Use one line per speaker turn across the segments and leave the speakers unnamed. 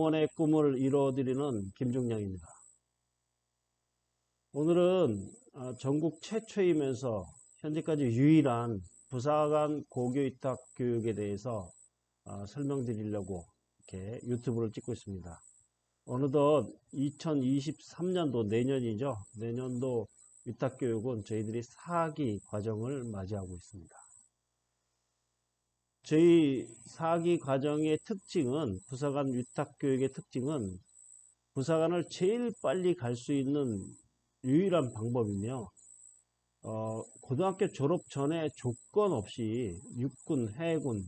군무원의 꿈을 이루어드리는 김중량입니다. 오늘은 전국 최초이면서 현재까지 유일한 부사관 고교위탁 교육에 대해서 설명드리려고 이렇게 유튜브를 찍고 있습니다. 어느덧 2023년도 내년이죠. 내년도 위탁교육은 저희들이 4기 과정을 맞이하고 있습니다. 저희 4기 과정의 특징은, 부사관 위탁교육의 특징은 부사관을 제일 빨리 갈 수 있는 유일한 방법이며, 고등학교 졸업 전에 조건 없이 육군, 해군,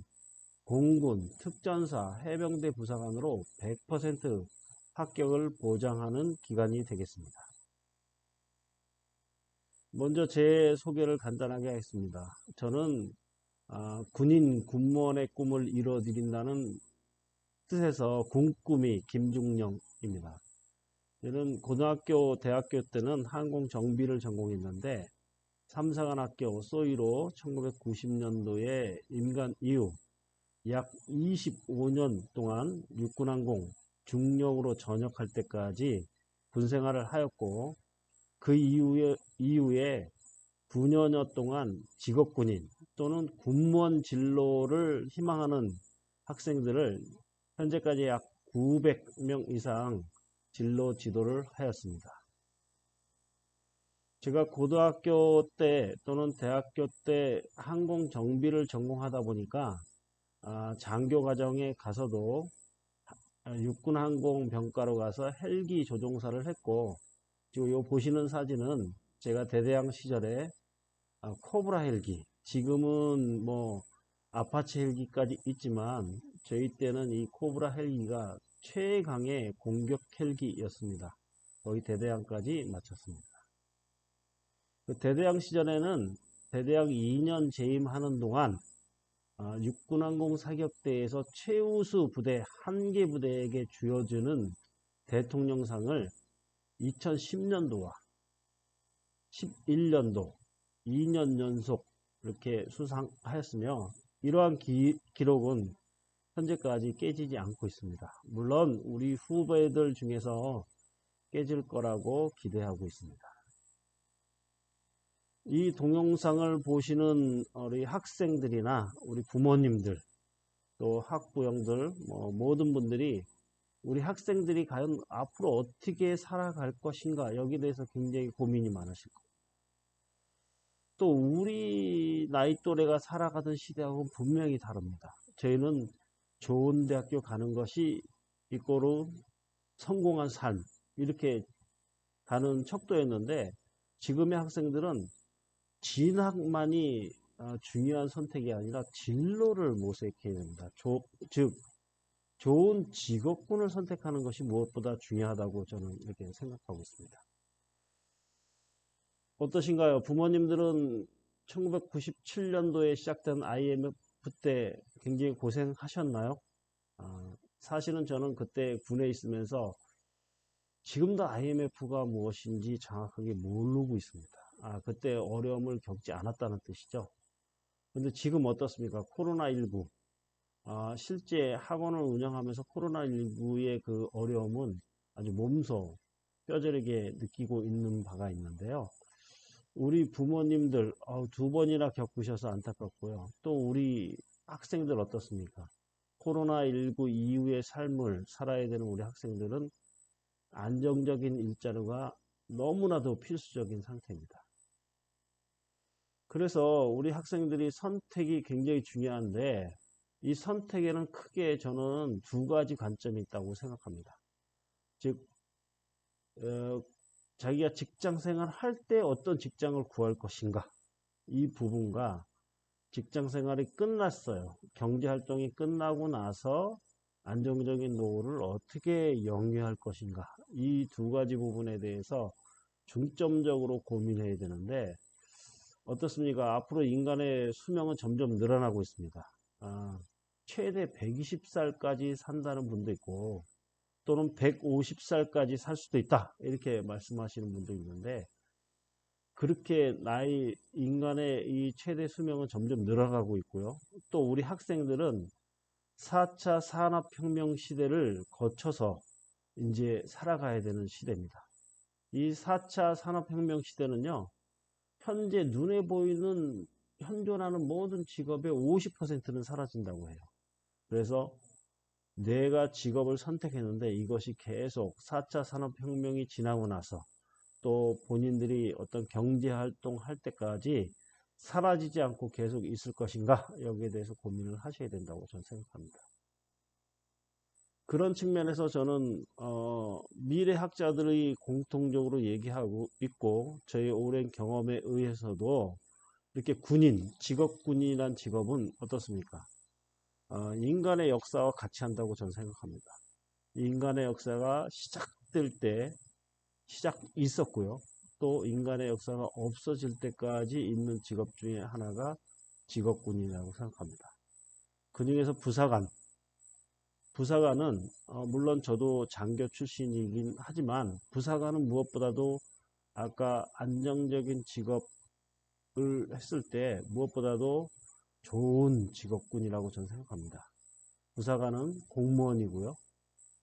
공군, 특전사, 해병대 부사관으로 100% 합격을 보장하는 기관이 되겠습니다. 먼저 제 소개를 간단하게 하겠습니다. 저는 군인, 군무원의 꿈을 이루어드린다는 뜻에서 군꿈이 김중령입니다. 저는 고등학교, 대학교 때는 항공정비를 전공했는데 3사관학교 소위로 1990년도에 임관 이후 약 25년 동안 육군항공 중령으로 전역할 때까지 군생활을 하였고, 그 이후에 9년여 동안 직업군인 또는 군무원 진로를 희망하는 학생들을 현재까지 약 900명 이상 진로 지도를 하였습니다. 제가 고등학교 때 또는 대학교 때 항공 정비를 전공하다 보니까 장교 과정에 가서도 육군 항공 병과로 가서 헬기 조종사를 했고, 지금 요 보시는 사진은 제가 대대양 시절에 코브라 헬기, 지금은 뭐 아파치 헬기까지 있지만 저희 때는 이 코브라 헬기가 최강의 공격 헬기였습니다. 거의 대대양까지 마쳤습니다. 그 대대양 시절에는 대대양 2년 재임하는 동안 육군항공 사격대에서 최우수 부대 1개 부대에게 주어지는 대통령상을 2010년도와 11년도 2년 연속 이렇게 수상하였으며, 이러한 기록은 현재까지 깨지지 않고 있습니다. 물론 우리 후배들 중에서 깨질 거라고 기대하고 있습니다. 이 동영상을 보시는 우리 학생들이나 우리 부모님들, 또 학부형들, 모든 분들이 우리 학생들이 과연 앞으로 어떻게 살아갈 것인가, 여기에 대해서 굉장히 고민이 많으실 겁니다. 또 우리 나이 또래가 살아가던 시대하고는 분명히 다릅니다. 저희는 좋은 대학교 가는 것이 이꼬르 성공한 삶, 이렇게 가는 척도였는데, 지금의 학생들은 진학만이 중요한 선택이 아니라 진로를 모색해야 됩니다. 즉 좋은 직업군을 선택하는 것이 무엇보다 중요하다고 저는 이렇게 생각하고 있습니다. 어떠신가요? 부모님들은 1997년도에 시작된 IMF 때 굉장히 고생하셨나요? 사실은 저는 그때 군에 있으면서 지금도 IMF가 무엇인지 정확하게 모르고 있습니다. 그때 어려움을 겪지 않았다는 뜻이죠. 근데 지금 어떻습니까? 코로나19. 실제 학원을 운영하면서 코로나19의 그 어려움은 아주 몸소 뼈저리게 느끼고 있는 바가 있는데요. 우리 부모님들 2번이나 겪으셔서 안타깝고요. 또 우리 학생들 어떻습니까? 코로나19 이후의 삶을 살아야 되는 우리 학생들은 안정적인 일자리가 너무나도 필수적인 상태입니다. 그래서 우리 학생들이 선택이 굉장히 중요한데, 이 선택에는 크게 저는 2가지 관점이 있다고 생각합니다. 즉, 자기가 직장 생활을 할 때 어떤 직장을 구할 것인가, 이 부분과 직장 생활이 끝났어요. 경제 활동이 끝나고 나서 안정적인 노후를 어떻게 영위할 것인가, 이 2가지 부분에 대해서 중점적으로 고민해야 되는데, 어떻습니까? 앞으로 인간의 수명은 점점 늘어나고 있습니다. 최대 120살까지 산다는 분도 있고, 또는 150살까지 살 수도 있다, 이렇게 말씀하시는 분도 있는데, 그렇게 인간의 이 최대 수명은 점점 늘어가고 있고요. 또 우리 학생들은 4차 산업혁명 시대를 거쳐서 이제 살아가야 되는 시대입니다. 이 4차 산업혁명 시대는요, 현재 눈에 보이는 현존하는 모든 직업의 50%는 사라진다고 해요. 그래서 내가 직업을 선택했는데 이것이 계속 4차 산업혁명이 지나고 나서 또 본인들이 어떤 경제활동 할 때까지 사라지지 않고 계속 있을 것인가, 여기에 대해서 고민을 하셔야 된다고 저는 생각합니다. 그런 측면에서 저는 미래학자들이 공통적으로 얘기하고 있고 저희 오랜 경험에 의해서도 이렇게 직업군인이란 직업은 어떻습니까? 인간의 역사와 같이 한다고 저는 생각합니다. 인간의 역사가 시작될 때 있었고요. 또 인간의 역사가 없어질 때까지 있는 직업 중에 하나가 직업군인이라고 생각합니다. 그 중에서 부사관은 물론 저도 장교 출신이긴 하지만 부사관은 무엇보다도 아까 안정적인 직업을 했을 때 무엇보다도 좋은 직업군이라고 저는 생각합니다. 부사관은 공무원이고요.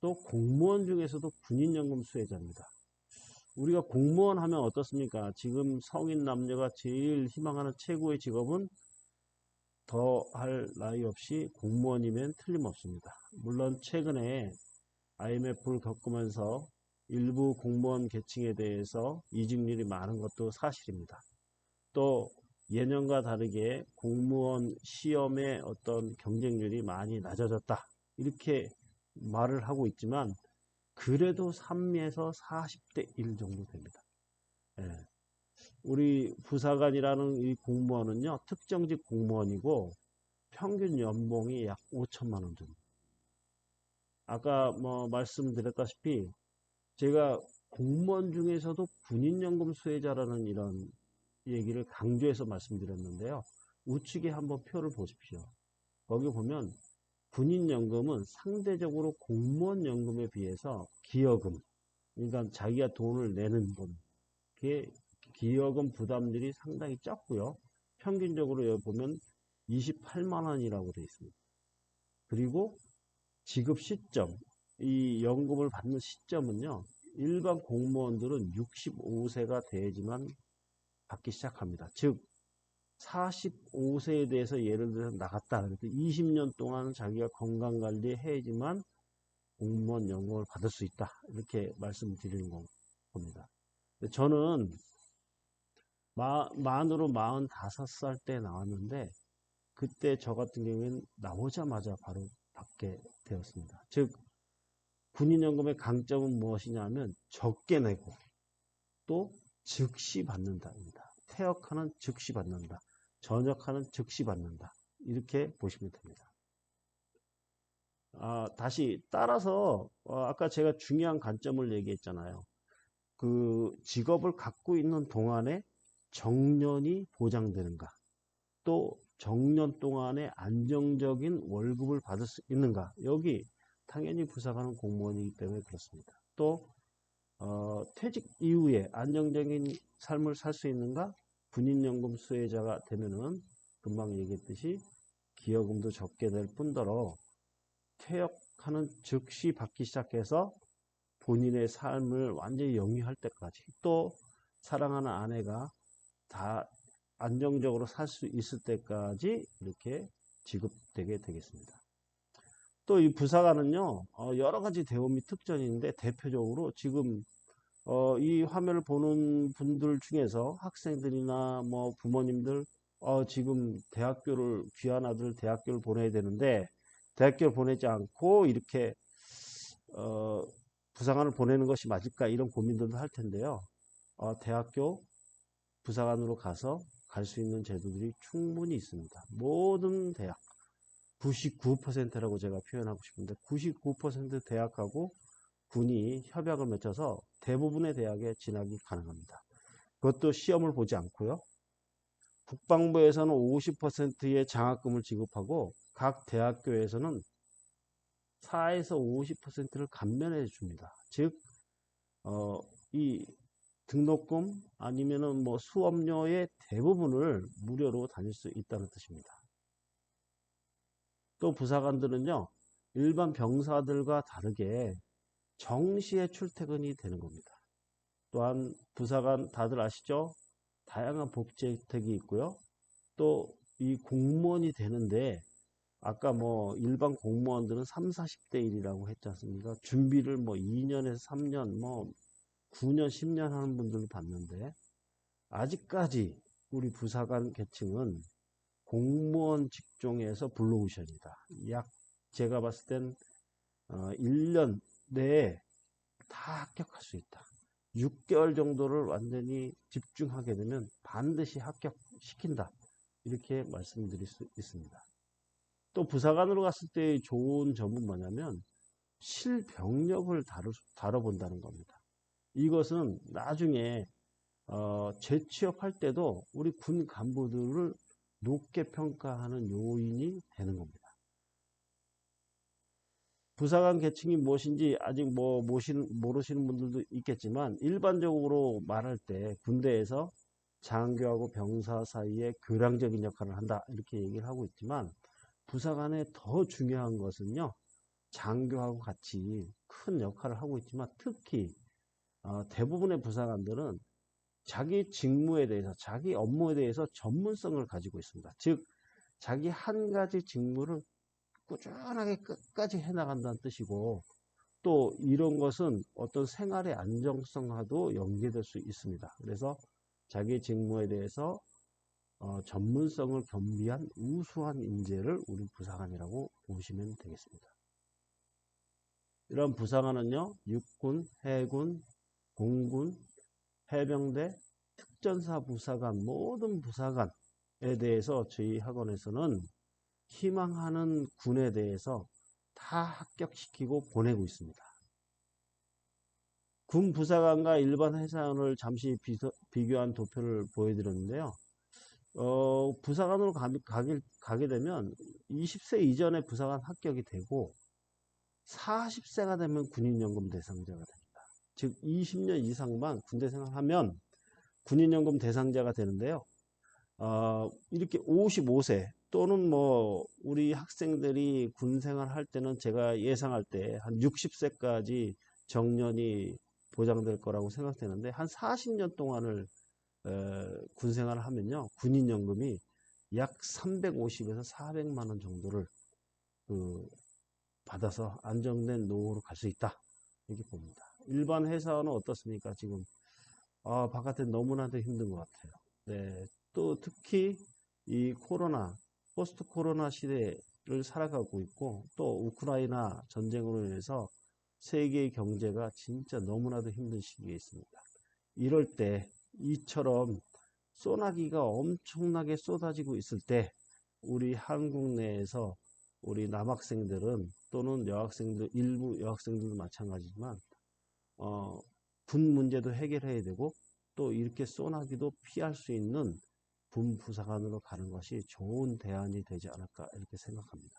또 공무원 중에서도 군인연금 수혜자입니다. 우리가 공무원 하면 어떻습니까? 지금 성인 남녀가 제일 희망하는 최고의 직업은 더할 나위 없이 공무원이면 틀림없습니다. 물론 최근에 IMF를 겪으면서 일부 공무원 계층에 대해서 이직률이 많은 것도 사실입니다. 또 예년과 다르게 공무원 시험의 어떤 경쟁률이 많이 낮아졌다, 이렇게 말을 하고 있지만 그래도 3에서 40대 1 정도 됩니다. 예. 우리 부사관이라는 이 공무원은요, 특정직 공무원이고 평균 연봉이 약 5천만 원 정도. 아까 말씀드렸다시피 제가 공무원 중에서도 군인연금 수혜자라는 이런 얘기를 강조해서 말씀드렸는데요. 우측에 한번 표를 보십시오. 거기 보면 군인연금은 상대적으로 공무원연금에 비해서 기여금, 그러니까 자기가 돈을 내는 돈, 기여금 부담률이 상당히 적고요. 평균적으로 여기 보면 28만 원이라고 되어 있습니다. 그리고 지급 시점, 이 연금을 받는 시점은요, 일반 공무원들은 65세가 돼야지만 받기 시작합니다. 즉 45세에 대해서 예를 들어서 나갔다 그래도 20년 동안 자기가 건강관리 해야지만 공무원 연금을 받을 수 있다, 이렇게 말씀드리는 겁니다. 저는 만으로 45살 때 나왔는데 그때 저 같은 경우에는 나오자마자 바로 받게 되었습니다. 즉 군인연금의 강점은 무엇이냐면 적게 내고 또 즉시 받는다입니다. 퇴역하는 즉시 받는다. 전역하는 즉시 받는다. 이렇게 보시면 됩니다. 다시 따라서 아까 제가 중요한 관점을 얘기했잖아요. 그 직업을 갖고 있는 동안에 정년이 보장되는가, 또 정년 동안에 안정적인 월급을 받을 수 있는가, 여기 당연히 부사관은 공무원이기 때문에 그렇습니다. 또 퇴직 이후에 안정적인 삶을 살 수 있는가, 군인연금 수혜자가 되면은 금방 얘기했듯이 기여금도 적게 될 뿐더러 퇴역하는 즉시 받기 시작해서 본인의 삶을 완전히 영위할 때까지, 또 사랑하는 아내가 다 안정적으로 살 수 있을 때까지 이렇게 지급되게 되겠습니다. 또 이 부사관은요, 여러 가지 대우미 특전이 있는데 대표적으로 지금 이 화면을 보는 분들 중에서 학생들이나 뭐 부모님들 지금 귀한 아들 대학교를 보내야 되는데 대학교를 보내지 않고 이렇게 부사관을 보내는 것이 맞을까, 이런 고민들도 할 텐데요. 대학교 부사관으로 가서 갈 수 있는 제도들이 충분히 있습니다. 모든 대학 99%라고 제가 표현하고 싶은데 99% 대학하고 군이 협약을 맺어서 대부분의 대학에 진학이 가능합니다. 그것도 시험을 보지 않고요. 국방부에서는 50%의 장학금을 지급하고 각 대학교에서는 4에서 50%를 감면해 줍니다. 즉, 이 등록금 아니면은 뭐 수업료의 대부분을 무료로 다닐 수 있다는 뜻입니다. 또 부사관들은요, 일반 병사들과 다르게 정시에 출퇴근이 되는 겁니다. 또한 부사관 다들 아시죠? 다양한 복지 혜택이 있고요. 또 이 공무원이 되는데 아까 뭐 일반 공무원들은 3, 40대 1이라고 했지 않습니까? 준비를 뭐 2년에서 3년, 뭐 9년, 10년 하는 분들도 봤는데 아직까지 우리 부사관 계층은 공무원 직종에서 블루오션이다. 약 제가 봤을 땐 1년 내에 다 합격할 수 있다. 6개월 정도를 완전히 집중하게 되면 반드시 합격시킨다. 이렇게 말씀드릴 수 있습니다. 또 부사관으로 갔을 때 좋은 점은 뭐냐면 실병력을 다뤄본다는 겁니다. 이것은 나중에 재취업할 때도 우리 군 간부들을 높게 평가하는 요인이 되는 겁니다. 부사관 계층이 무엇인지 아직 뭐 모르시는 분들도 있겠지만 일반적으로 말할 때 군대에서 장교하고 병사 사이에 교량적인 역할을 한다 이렇게 얘기를 하고 있지만 부사관의 더 중요한 것은요, 장교하고 같이 큰 역할을 하고 있지만 특히 대부분의 부사관들은 자기 직무에 대해서 자기 업무에 대해서 전문성을 가지고 있습니다. 즉 자기 한 가지 직무를 꾸준하게 끝까지 해나간다는 뜻이고 또 이런 것은 어떤 생활의 안정성과도 연계될 수 있습니다. 그래서 자기 직무에 대해서 전문성을 겸비한 우수한 인재를 우리 부사관이라고 보시면 되겠습니다. 이런 부사관은요, 육군, 해군, 공군, 해병대, 특전사 부사관, 모든 부사관에 대해서 저희 학원에서는 희망하는 군에 대해서 다 합격시키고 보내고 있습니다. 군 부사관과 일반 해사원을 잠시 비교한 도표를 보여드렸는데요. 부사관으로 가게 되면 20세 이전에 부사관 합격이 되고 40세가 되면 군인연금 대상자가 됩니다. 즉 20년 이상만 군대 생활하면 군인연금 대상자가 되는데요. 이렇게 55세 또는 뭐 우리 학생들이 군 생활할 때는 제가 예상할 때 한 60세까지 정년이 보장될 거라고 생각되는데 한 40년 동안을 군 생활을 하면요. 군인연금이 약 350에서 400만 원 정도를 받아서 안정된 노후로 갈 수 있다. 이렇게 봅니다. 일반 회사는 어떻습니까? 지금 바깥에 너무나도 힘든 것 같아요. 네, 또 특히 이 포스트 코로나 시대를 살아가고 있고 또 우크라이나 전쟁으로 인해서 세계의 경제가 진짜 너무나도 힘든 시기에 있습니다. 이럴 때 이처럼 소나기가 엄청나게 쏟아지고 있을 때 우리 한국 내에서 우리 남학생들은 또는 여학생들, 일부 여학생들도 마찬가지지만 군 문제도 해결해야 되고 또 이렇게 소나기도 피할 수 있는 군 부사관으로 가는 것이 좋은 대안이 되지 않을까 이렇게 생각합니다.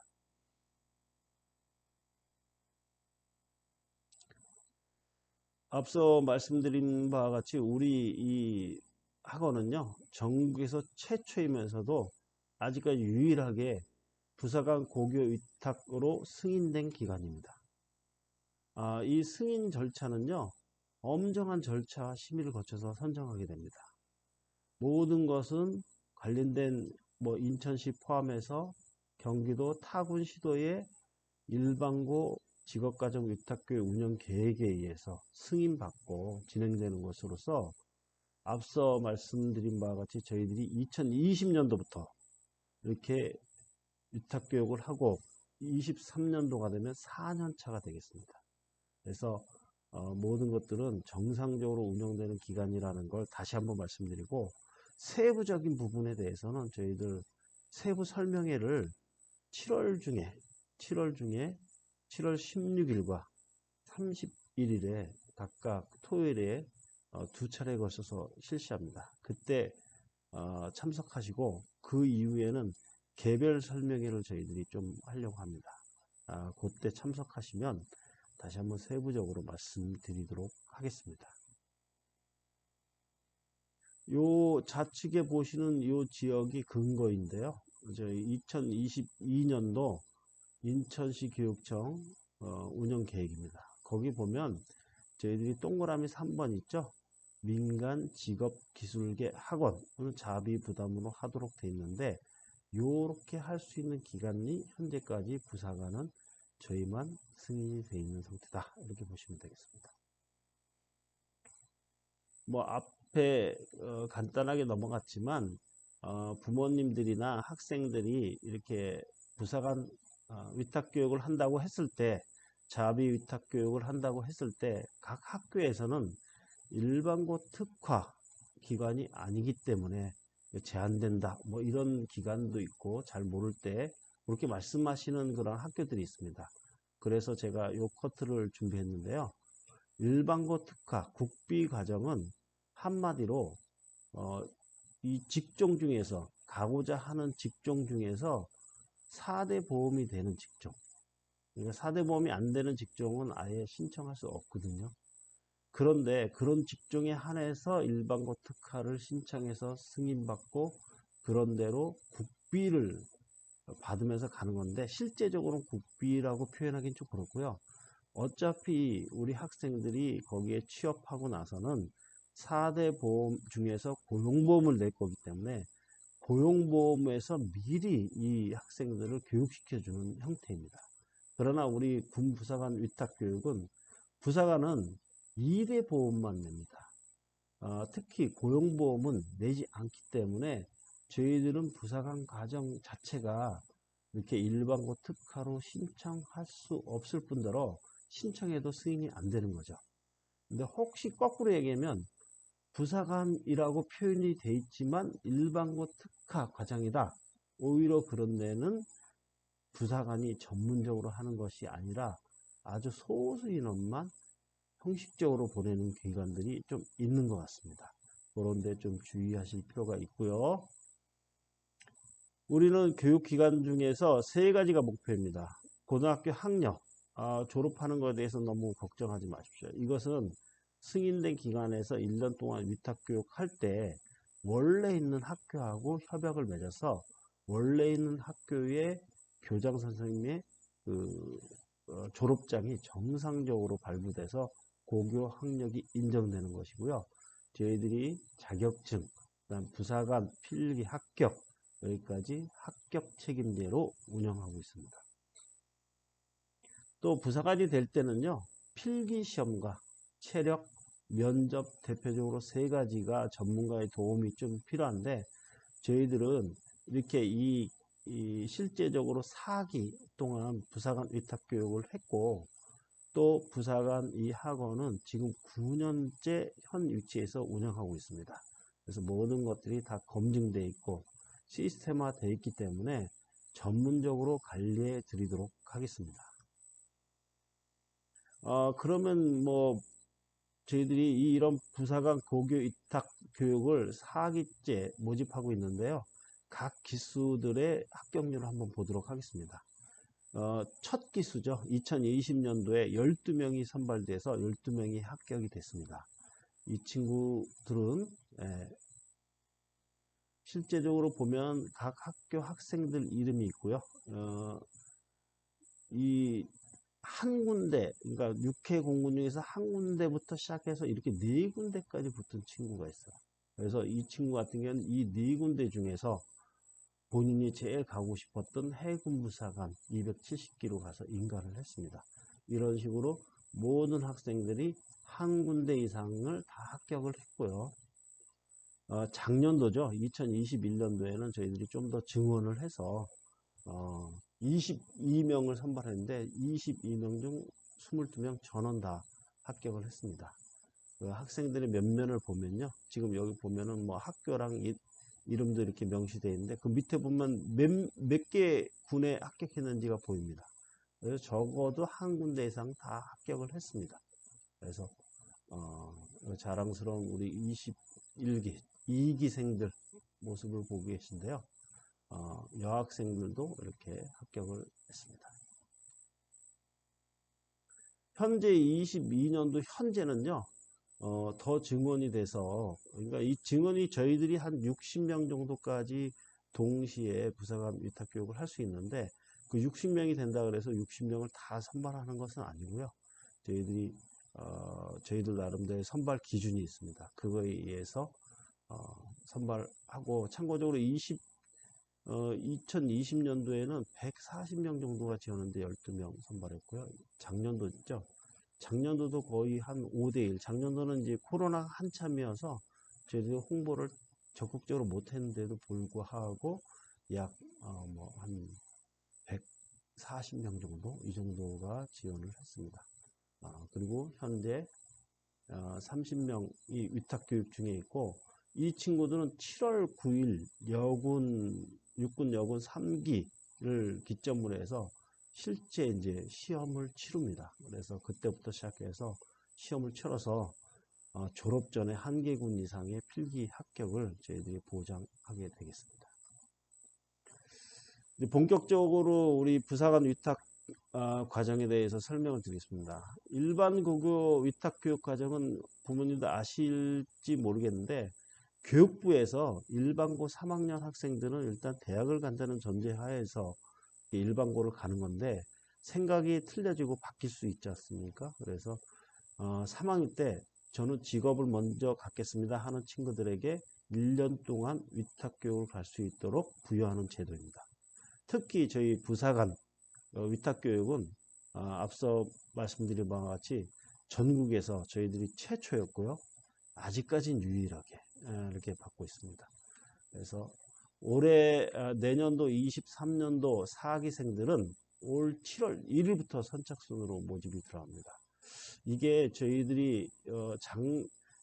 앞서 말씀드린 바와 같이 우리 이 학원은요, 전국에서 최초이면서도 아직까지 유일하게 부사관 고교 위탁으로 승인된 기관입니다. 이 승인 절차는요, 엄정한 절차와 심의를 거쳐서 선정하게 됩니다. 모든 것은 관련된 뭐 인천시 포함해서 경기도 타군 시도의 일반고 직업가정 위탁교육 운영 계획에 의해서 승인받고 진행되는 것으로서 앞서 말씀드린 바와 같이 저희들이 2020년도부터 이렇게 위탁교육을 하고 23년도가 되면 4년 차가 되겠습니다. 그래서 모든 것들은 정상적으로 운영되는 기간이라는 걸 다시 한번 말씀드리고 세부적인 부분에 대해서는 저희들 세부 설명회를 7월 중에 7월 16일과 31일에 각각 토요일에 두 차례에 걸쳐서 실시합니다. 그때 참석하시고 그 이후에는 개별 설명회를 저희들이 좀 하려고 합니다. 그때 참석하시면 다시 한번 세부적으로 말씀드리도록 하겠습니다. 요 좌측에 보시는 요 지역이 근거인데요. 저희 2022년도 인천시 교육청 운영 계획입니다. 거기 보면 저희들이 동그라미 3번 있죠? 민간 직업기술계 학원을 자비 부담으로 하도록 되어 있는데 요렇게 할 수 있는 기간이 현재까지 부사관은 저희만 승인이 되어 있는 상태다. 이렇게 보시면 되겠습니다. 뭐 앞에 간단하게 넘어갔지만 부모님들이나 학생들이 이렇게 부사관 위탁교육을 한다고 했을 때 자비 위탁교육을 한다고 했을 때 각 학교에서는 일반고 특화 기관이 아니기 때문에 제한된다. 뭐 이런 기관도 있고 잘 모를 때 그렇게 말씀하시는 그런 학교들이 있습니다. 그래서 제가 요 커트를 준비했는데요. 일반고 특화 국비 과정은 한마디로 이 직종 중에서 가고자 하는 직종 중에서 4대 보험이 되는 직종. 그러니까 4대 보험이 안 되는 직종은 아예 신청할 수 없거든요. 그런데 그런 직종에 한해서 일반고 특화를 신청해서 승인받고 그런 대로 국비를 받으면서 가는 건데 실제적으로 국비라고 표현하기는 좀 그렇고요. 어차피 우리 학생들이 거기에 취업하고 나서는 4대 보험 중에서 고용보험을 낼 거기 때문에 고용보험에서 미리 이 학생들을 교육시켜주는 형태입니다. 그러나 우리 군부사관 위탁교육은 부사관은 2대 보험만 냅니다. 특히 고용보험은 내지 않기 때문에 저희들은 부사관 과정 자체가 이렇게 일반고 특화로 신청할 수 없을 뿐더러 신청해도 승인이 안 되는 거죠. 근데 혹시 거꾸로 얘기하면 부사관이라고 표현이 돼 있지만 일반고 특화 과정이다. 오히려 그런 데는 부사관이 전문적으로 하는 것이 아니라 아주 소수 인원만 형식적으로 보내는 기관들이 좀 있는 것 같습니다. 그런데 좀 주의하실 필요가 있고요. 우리는 교육기관 중에서 3가지가 목표입니다. 고등학교 학력, 졸업하는 것에 대해서 너무 걱정하지 마십시오. 이것은 승인된 기관에서 1년 동안 위탁교육 할 때 원래 있는 학교하고 협약을 맺어서 원래 있는 학교의 교장 선생님의 졸업장이 정상적으로 발부돼서 고교 학력이 인정되는 것이고요. 저희들이 자격증, 그다음 부사관 필기 합격, 여기까지 합격 책임제로 운영하고 있습니다. 또 부사관이 될 때는요, 필기시험과 체력, 면접 대표적으로 3가지가 전문가의 도움이 좀 필요한데 저희들은 이렇게 이 실제적으로 4기 동안 부사관 위탁교육을 했고 또 부사관 이 학원은 지금 9년째 현 위치에서 운영하고 있습니다. 그래서 모든 것들이 다 검증되어 있고 시스템화 되어 있기 때문에 전문적으로 관리해 드리도록 하겠습니다. 그러면 뭐 저희들이 이런 부사관 고교 위탁 교육을 4기째 모집하고 있는데요. 각 기수들의 합격률을 한번 보도록 하겠습니다. 첫 기수죠. 2020년도에 12명이 선발돼서 12명이 합격이 됐습니다. 이 친구들은 실제적으로 보면 각 학교 학생들 이름이 있고요. 이 한 군데, 그러니까 6회 공군 중에서 한 군데부터 시작해서 이렇게 4군데까지 붙은 친구가 있어요. 그래서 이 친구 같은 경우는 이 4군데 중에서 본인이 제일 가고 싶었던 해군부사관 270기로 가서 인가를 했습니다. 이런 식으로 모든 학생들이 한 군데 이상을 다 합격을 했고요. 작년도죠. 2021년도에는 저희들이 좀 더 증원을 해서 22명을 선발했는데 22명 중 22명 전원 다 합격을 했습니다. 그 학생들의 면면을 보면요. 지금 여기 보면은 뭐 학교랑 이름도 이렇게 명시되어 있는데 그 밑에 보면 몇 개 군에 합격했는지가 보입니다. 그래서 적어도 한 군데 이상 다 합격을 했습니다. 그래서 자랑스러운 우리 21기 2기생들 모습을 보고 계신데요. 여학생들도 이렇게 합격을 했습니다. 현재 22년도 현재는요. 더 증원이 돼서 그러니까 이 증원이 저희들이 한 60명 정도까지 동시에 부사관 위탁교육을 할 수 있는데 그 60명이 된다 그래서 60명을 다 선발하는 것은 아니고요. 저희들이 저희들 나름대로 선발 기준이 있습니다. 그거에 의해서 선발하고, 참고적으로 2020년도에는 140명 정도가 지원했는데 12명 선발했고요. 작년도 있죠. 작년도도 거의 한 5대1. 작년도는 이제 코로나 한참이어서 저희들이 홍보를 적극적으로 못했는데도 불구하고 약 한 140명 정도, 이 정도가 지원을 했습니다. 그리고 현재 30명이 위탁교육 중에 있고, 이 친구들은 7월 9일 육군 여군 3기를 기점으로 해서 실제 이제 시험을 치릅니다. 그래서 그때부터 시작해서 시험을 치러서 졸업 전에 한 개군 이상의 필기 합격을 저희들이 보장하게 되겠습니다. 본격적으로 우리 부사관 위탁 과정에 대해서 설명을 드리겠습니다. 일반 고교 위탁교육 과정은 부모님도 아실지 모르겠는데, 교육부에서 일반고 3학년 학생들은 일단 대학을 간다는 전제하에서 일반고를 가는 건데, 생각이 틀려지고 바뀔 수 있지 않습니까? 그래서 3학년 때 저는 직업을 먼저 갖겠습니다 하는 친구들에게 1년 동안 위탁교육을 갈 수 있도록 부여하는 제도입니다. 특히 저희 부사관 위탁교육은 앞서 말씀드린 바와 같이 전국에서 저희들이 최초였고요. 아직까지는 유일하게 이렇게 받고 있습니다. 그래서 올해 내년도 23년도 4기생들은 올 7월 1일부터 선착순으로 모집이 들어갑니다. 이게 저희들이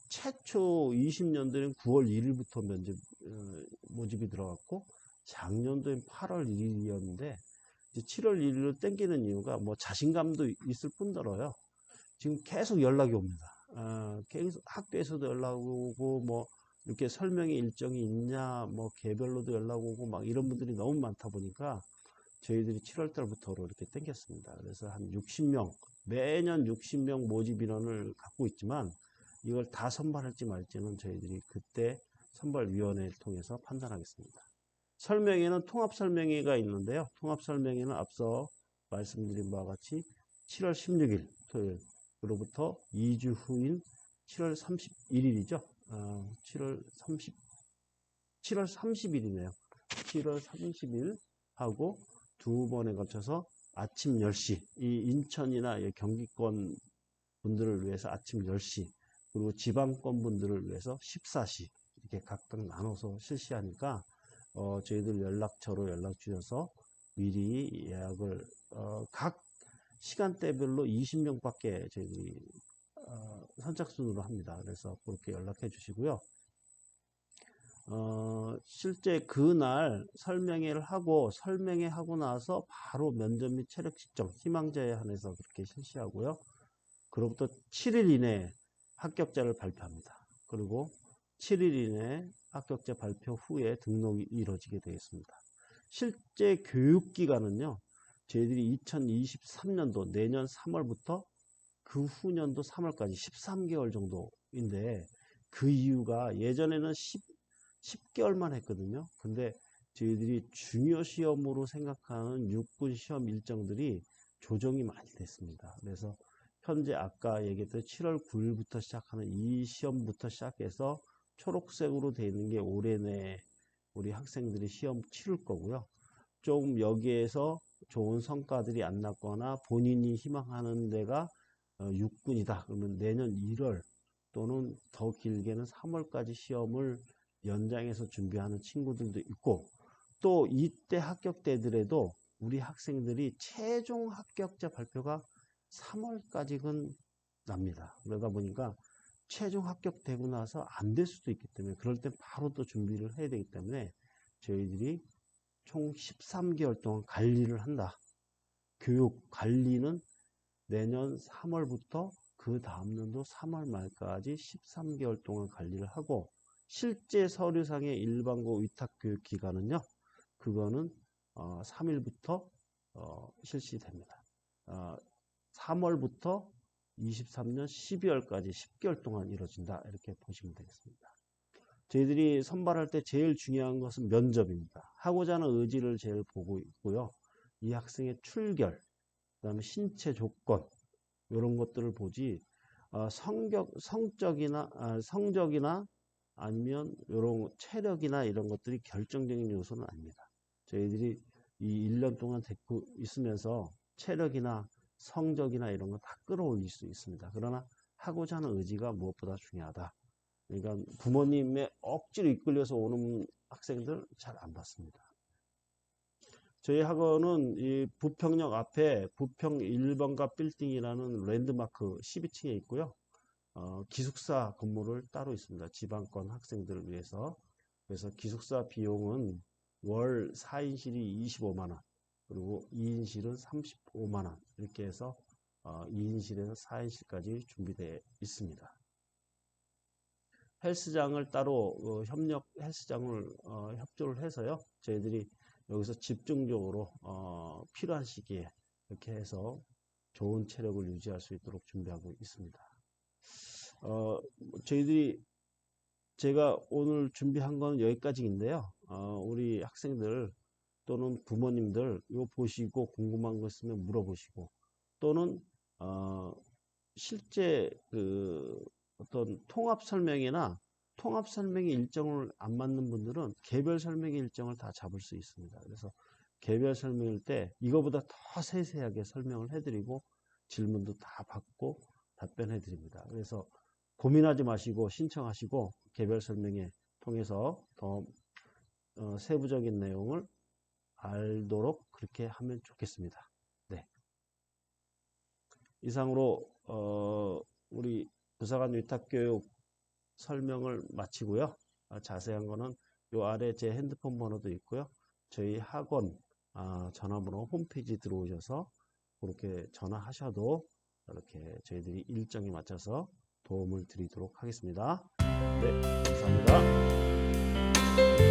최초 20년도에는 9월 1일부터 모집이 들어갔고, 작년도엔 8월 1일이었는데 7월 1일로 땡기는 이유가 자신감도 있을 뿐더러요. 지금 계속 연락이 옵니다. 계속 학교에서도 연락 오고, 이렇게 설명의 일정이 있냐, 개별로도 연락 오고, 막 이런 분들이 너무 많다 보니까 저희들이 7월 달부터로 이렇게 땡겼습니다. 그래서 한 60명, 매년 60명 모집 인원을 갖고 있지만, 이걸 다 선발할지 말지는 저희들이 그때 선발위원회를 통해서 판단하겠습니다. 설명회는 통합설명회가 있는데요. 통합설명회는 앞서 말씀드린 바와 같이 7월 16일 토요일로부터 2주 후인 7월 31일이죠. 7월 30일이네요. 7월 30일 하고 두 번에 걸쳐서 아침 10시, 이 인천이나 경기권 분들을 위해서 아침 10시, 그리고 지방권 분들을 위해서 14시, 이렇게 각각 나눠서 실시하니까 저희들 연락처로 연락 주셔서 미리 예약을 각 시간대별로 20명밖에 저희들이 선착순으로 합니다. 그래서 그렇게 연락해 주시고요. 실제 그날 설명회를 하고, 설명회 하고 나서 바로 면접 및 체력 측정, 희망자에 한해서 그렇게 실시하고요. 그로부터 7일 이내에 합격자를 발표합니다. 그리고 7일 이내에 합격자 발표 후에 등록이 이루어지게 되겠습니다. 실제 교육기간은요, 저희들이 2023년도 내년 3월부터 그 후년도 3월까지 13개월 정도인데, 그 이유가 예전에는 10개월만 했거든요. 근데 저희들이 중요 시험으로 생각하는 육군 시험 일정들이 조정이 많이 됐습니다. 그래서 현재 아까 얘기했던 7월 9일부터 시작하는 이 시험부터 시작해서 초록색으로 되어 있는 게 올해 내에 우리 학생들이 시험 치를 거고요. 좀 여기에서 좋은 성과들이 안 났거나 본인이 희망하는 데가 육군이다 그러면 내년 1월 또는 더 길게는 3월까지 시험을 연장해서 준비하는 친구들도 있고, 또 이때 합격되더라도 우리 학생들이 최종 합격자 발표가 3월까지는 납니다. 그러다 보니까 최종 합격되고 나서 안 될 수도 있기 때문에, 그럴 땐 바로 또 준비를 해야 되기 때문에 저희들이 총 13개월 동안 관리를 한다. 교육 관리는 내년 3월부터 그 다음 년도 3월 말까지 13개월 동안 관리를 하고, 실제 서류상의 일반고 위탁교육 기간은요, 그거는 3일부터 실시됩니다. 3월부터 23년 12월까지 10개월 동안 이루어진다, 이렇게 보시면 되겠습니다. 저희들이 선발할 때 제일 중요한 것은 면접입니다. 하고자 하는 의지를 제일 보고 있고요. 이 학생의 출결, 그다음에 신체 조건 이런 것들을 보지 성적이나 아니면 이런 체력이나 이런 것들이 결정적인 요소는 아닙니다. 저희들이 이 1년 동안 데리고 있으면서 체력이나 성적이나 이런 거 다 끌어올릴 수 있습니다. 그러나 하고자 하는 의지가 무엇보다 중요하다. 그러니까 부모님의 억지로 이끌려서 오는 학생들 잘 안 받습니다. 저희 학원은 이 부평역 앞에 부평 1번가 빌딩이라는 랜드마크 12층에 있고요. 기숙사 건물을 따로 있습니다. 지방권 학생들을 위해서. 그래서 기숙사 비용은 월 4인실이 25만원, 그리고 2인실은 35만원, 이렇게 해서 2인실에서 4인실까지 준비되어 있습니다. 헬스장을 따로 헬스장을 협조를 해서요. 저희들이 여기서 집중적으로 필요한 시기에 이렇게 해서 좋은 체력을 유지할 수 있도록 준비하고 있습니다. 제가 오늘 준비한 건 여기까지인데요. 우리 학생들 또는 부모님들 이거 보시고 궁금한 거 있으면 물어보시고, 또는 실제 어떤 통합 설명이나 통합 설명의 일정을 안 맞는 분들은 개별 설명의 일정을 다 잡을 수 있습니다. 그래서 개별 설명일 때 이거보다 더 세세하게 설명을 해드리고 질문도 다 받고 답변해 드립니다. 그래서 고민하지 마시고 신청하시고 개별 설명에 통해서 더 세부적인 내용을 알도록 그렇게 하면 좋겠습니다. 네. 이상으로 우리 부사관 위탁교육 설명을 마치고요. 자세한 거는 요 아래 제 핸드폰 번호도 있고요. 저희 학원 전화번호 홈페이지 들어오셔서 그렇게 전화하셔도 이렇게 저희들이 일정에 맞춰서 도움을 드리도록 하겠습니다. 네, 감사합니다.